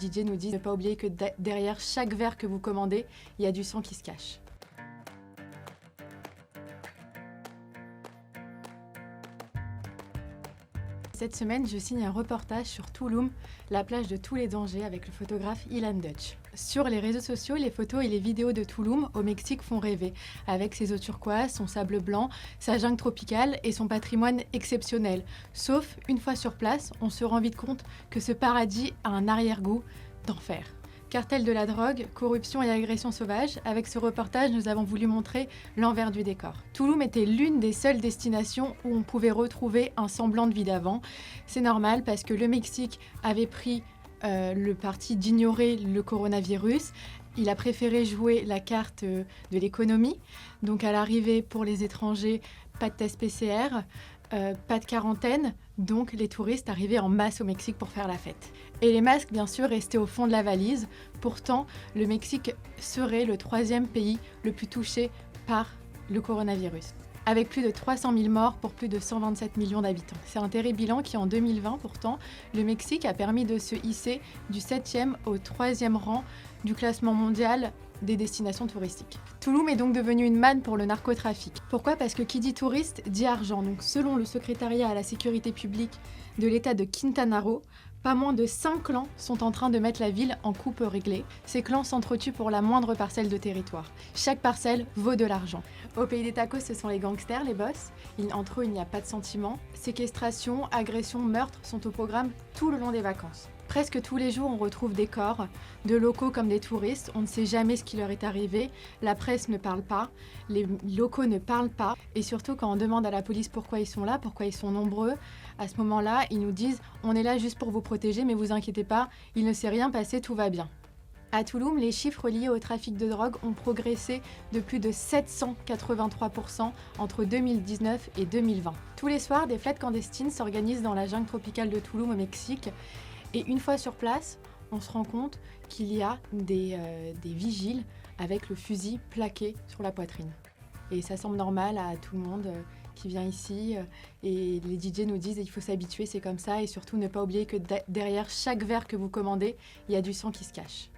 DJ nous disent ne pas oublier que derrière chaque verre que vous commandez, il y a du sang qui se cache. Cette semaine, je signe un reportage sur Tulum, la plage de tous les dangers, avec le photographe Ilan Dutch. Sur les réseaux sociaux, les photos et les vidéos de Tulum au Mexique font rêver, avec ses eaux turquoises, son sable blanc, sa jungle tropicale et son patrimoine exceptionnel. Sauf, une fois sur place, on se rend vite compte que ce paradis a un arrière-goût d'enfer. Cartel de la drogue, corruption et agression sauvage, avec ce reportage, nous avons voulu montrer l'envers du décor. Tulum était l'une des seules destinations où on pouvait retrouver un semblant de vie d'avant. C'est normal parce que le Mexique avait pris le parti d'ignorer le coronavirus. Il a préféré jouer la carte de l'économie. Donc à l'arrivée pour les étrangers, pas de test PCR, pas de quarantaine, donc les touristes arrivaient en masse au Mexique pour faire la fête. Et les masques, bien sûr, restaient au fond de la valise. Pourtant, le Mexique serait le 3e pays le plus touché par le coronavirus, avec plus de 300 000 morts pour plus de 127 millions d'habitants. C'est un terrible bilan qui, en 2020, pourtant, le Mexique a permis de se hisser du 7e au 3e rang du classement mondial des destinations touristiques. Tulum est donc devenu une manne pour le narcotrafic. Pourquoi ? Parce que qui dit touriste dit argent. Donc selon le secrétariat à la sécurité publique de l'État de Quintana Roo, pas moins de 5 clans sont en train de mettre la ville en coupe réglée. Ces clans s'entretuent pour la moindre parcelle de territoire. Chaque parcelle vaut de l'argent. Au pays des tacos, ce sont les gangsters, les boss. Entre eux, il n'y a pas de sentiment. Séquestration, agression, meurtre sont au programme tout le long des vacances. Presque tous les jours, on retrouve des corps, de locaux comme des touristes. On ne sait jamais ce qui leur est arrivé. La presse ne parle pas, les locaux ne parlent pas. Et surtout, quand on demande à la police pourquoi ils sont là, pourquoi ils sont nombreux, à ce moment-là, ils nous disent « On est là juste pour vous protéger, mais vous inquiétez pas, il ne s'est rien passé, tout va bien ». À Tulum, les chiffres liés au trafic de drogue ont progressé de plus de 783% entre 2019 et 2020. Tous les soirs, des fêtes clandestines s'organisent dans la jungle tropicale de Tulum au Mexique. Et une fois sur place, on se rend compte qu'il y a des vigiles avec le fusil plaqué sur la poitrine. Et ça semble normal à tout le monde qui vient ici. Et les DJ nous disent qu'il faut s'habituer, c'est comme ça. Et surtout, ne pas oublier que derrière chaque verre que vous commandez, il y a du sang qui se cache.